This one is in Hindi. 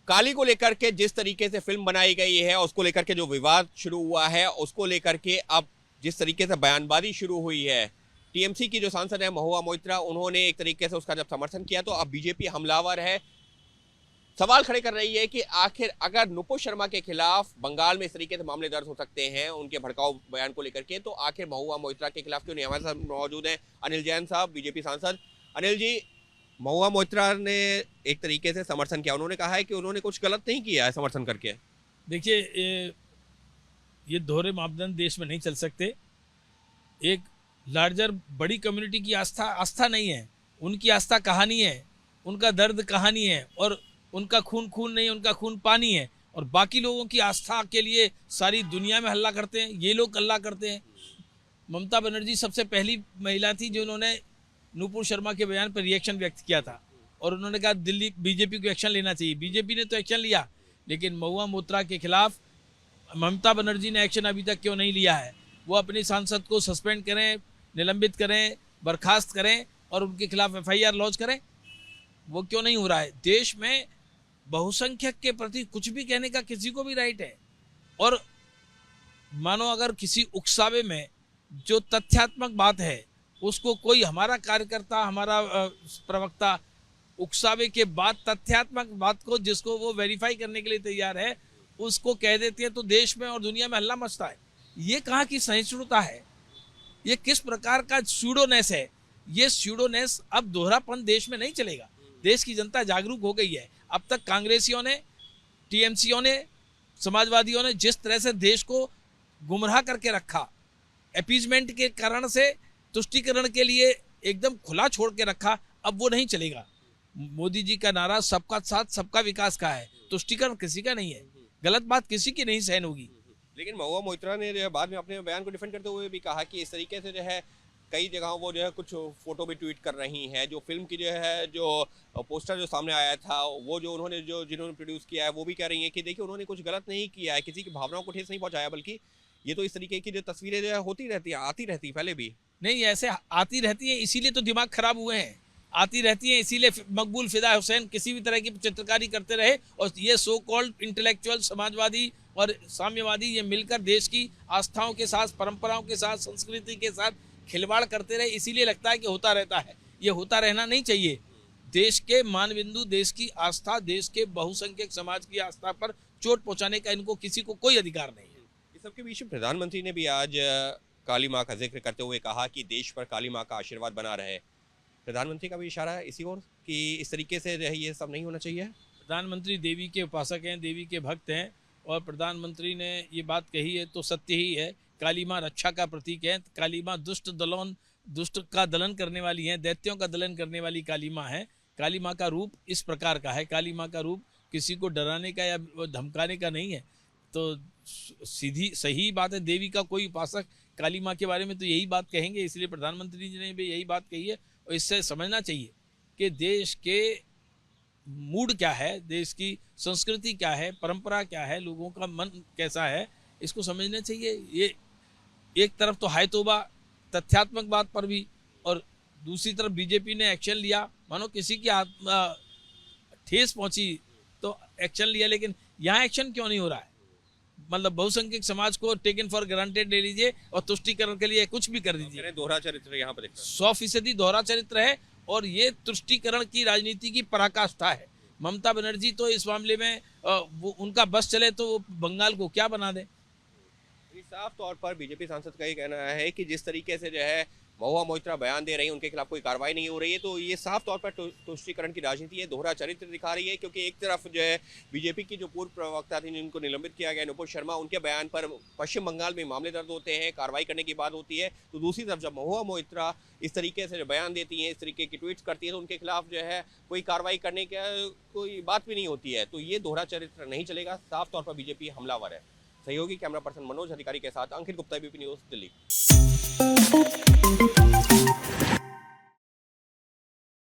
काली को लेकर के जिस तरीके से फिल्म बनाई गई है, उसको लेकर के जो विवाद शुरू हुआ है, उसको लेकर के अब जिस तरीके से बयानबाजी शुरू हुई है, टीएमसी की जो सांसद है महुआ मोइत्रा, उन्होंने एक तरीके से उसका जब समर्थन किया तो अब बीजेपी हमलावर है। सवाल खड़े कर रही है कि आखिर अगर नुपुर शर्मा के खिलाफ बंगाल में इस तरीके से मामले दर्ज हो सकते हैं उनके भड़काऊ बयान को लेकर के, तो आखिर महुआ मोइत्रा के खिलाफ क्यों नहीं? हमारे साथ मौजूद हैं अनिल जैन साहब, बीजेपी सांसद। अनिल जी, महुआ मोइत्रा ने एक तरीके से समर्थन किया, उन्होंने कहा है कि उन्होंने कुछ गलत नहीं किया है समर्थन करके। देखिए, ये दोहरे मापदंड देश में नहीं चल सकते। एक लार्जर बड़ी कम्युनिटी की आस्था नहीं है, उनकी आस्था कहानी है, उनका दर्द कहानी है, और उनका खून नहीं, उनका खून पानी है। और बाकी लोगों की आस्था के लिए सारी दुनिया में हल्ला करते हैं, ये लोग हल्ला करते हैं। ममता बनर्जी सबसे पहली महिला थी जिन्होंने नुपुर शर्मा के बयान पर रिएक्शन व्यक्त किया था, और उन्होंने कहा दिल्ली बीजेपी को एक्शन लेना चाहिए। बीजेपी ने तो एक्शन लिया, लेकिन महुआ मोइत्रा के खिलाफ ममता बनर्जी ने एक्शन अभी तक क्यों नहीं लिया है? वो अपनी सांसद को सस्पेंड करें, निलंबित करें, बर्खास्त करें और उनके खिलाफ एफआईआर लॉन्च करें। वो क्यों नहीं हो रहा है? देश में बहुसंख्यक के प्रति कुछ भी कहने का किसी को भी राइट है। और मानो अगर किसी उकसावे में जो तथ्यात्मक बात है उसको कोई हमारा कार्यकर्ता, हमारा प्रवक्ता उकसावे के बाद तथ्यात्मक बात को जिसको वो वेरीफाई करने के लिए तैयार है उसको कह देती है, तो देश में और दुनिया में हल्ला मचता है। ये कहाँ की सहिष्णुता है? ये किस प्रकार का स्यूडोनेस है? ये स्यूडोनेस अब दोहरापन देश में नहीं चलेगा। देश की जनता जागरूक हो गई है। अब तक कांग्रेसियों ने, टीएमसीओं ने, समाजवादियों ने जिस तरह से देश को गुमराह करके रखा, अपीजमेंट के कारण से, तुष्टीकरण के लिए एकदम खुला छोड़ के रखा, अब वो नहीं चलेगा। मोदी जी का नारा सबका साथ सबका विकास का है, तुष्टीकरण किसी का नहीं है। गलत बात किसी की नहीं सहन होगी। लेकिन महुआ मोइत्रा ने जो है बाद में अपने बयान को डिफेंड करते हुए भी कहा कि इस तरीके से जो है कई जगहों वो जो है कुछ फोटो भी ट्वीट कर रही हैं, जो फिल्म की जो है जो पोस्टर जो सामने आया था वो जो उन्होंने जिन्होंने प्रोड्यूस किया है वो भी कह रही हैं कि देखिए उन्होंने कुछ गलत नहीं किया है, किसी की भावनाओं को ठेस नहीं पहुंचाया, बल्कि ये तो इस तरीके की जो तस्वीरें जो है होती रहती है, आती रहती पहले भी नहीं, ऐसे आती रहती है, इसीलिए तो दिमाग खराब हुए हैं। आती रहती हैं, इसीलिए मकबूल फिदा हुसैन किसी भी तरह की चित्रकारी करते रहे, और ये सो कॉल्ड इंटेलेक्चुअल समाजवादी और साम्यवादी ये मिलकर देश की आस्थाओं के साथ, परंपराओं के साथ, संस्कृति के साथ खिलवाड़ करते रहे। इसीलिए लगता है कि होता रहता है। ये होता रहना नहीं चाहिए। देश के मानबिंदु, देश की आस्था, देश के बहुसंख्यक समाज की आस्था पर चोट पहुंचाने का इनको किसी को कोई अधिकार नहीं है। इस सबके बीच में प्रधानमंत्री ने भी आज काली माँ का जिक्र करते हुए कहा कि देश पर काली माँ का आशीर्वाद बना रहे। प्रधानमंत्री का भी इशारा है इसी ओर कि इस तरीके से ये सब नहीं होना चाहिए। प्रधानमंत्री देवी के उपासक हैं, देवी के भक्त हैं, और प्रधानमंत्री ने ये बात कही है तो सत्य ही है। काली माँ रक्षा का प्रतीक है। काली माँ दुष्ट का दलन करने वाली है, दैत्यों का दलन करने वाली काली माँ है। काली माँ का रूप इस प्रकार का है। काली माँ का रूप किसी को डराने का या धमकाने का नहीं है। तो सीधी सही बात है। देवी का कोई उपासक काली माँ के बारे में तो यही बात कहेंगे, इसलिए प्रधानमंत्री जी ने भी यही बात कही है। और इससे समझना चाहिए कि देश के मूड क्या है, देश की संस्कृति क्या है, परंपरा क्या है, लोगों का मन कैसा है, इसको समझना चाहिए। ये एक तरफ तो हाय तौबा तथ्यात्मक बात पर भी, और दूसरी तरफ बीजेपी ने एक्शन लिया, मानो किसी की ठेस पहुंची तो एक्शन लिया। लेकिन यहाँ एक्शन क्यों नहीं हो रहा है? मतलब बहुसंख्यक समाज को टेकन फॉर ग्रांटेड ले लीजिए और तुष्टीकरण के लिए कुछ भी कर दीजिए। दोहरा चरित्र यहाँ पर 100% दोहरा चरित्र है, और ये तुष्टीकरण की राजनीति की पराकाष्ठा है। ममता बनर्जी तो इस मामले में वो उनका बस चले तो वो बंगाल को क्या बना दे। साफ तौर पर बीजेपी सांसद का ये कहना है कि जिस तरीके से जो है महुआ मोइत्रा बयान दे रही है, उनके खिलाफ कोई कार्रवाई नहीं हो रही है, तो ये साफ तौर पर तुष्टीकरण की राजनीति है, दोहरा चरित्र दिखा रही है। क्योंकि एक तरफ जो है बीजेपी की जो पूर्व प्रवक्ता थी जिनको निलंबित किया गया नुपुर शर्मा, उनके बयान पर पश्चिम बंगाल में मामले दर्ज होते हैं, कार्रवाई करने की बात होती है, तो दूसरी तरफ जब महुआ मोइत्रा इस तरीके से जो बयान देती हैं, इस तरीके की ट्वीट्स करती है, तो उनके खिलाफ जो है कोई कार्रवाई करने की कोई बात भी नहीं होती है। तो ये दोहरा चरित्र नहीं चलेगा, साफ तौर पर बीजेपी हमलावर है। सहयोगी कैमरा पर्सन मनोज अधिकारी के साथ अंकित गुप्ता, एबीपी न्यूज़, दिल्ली।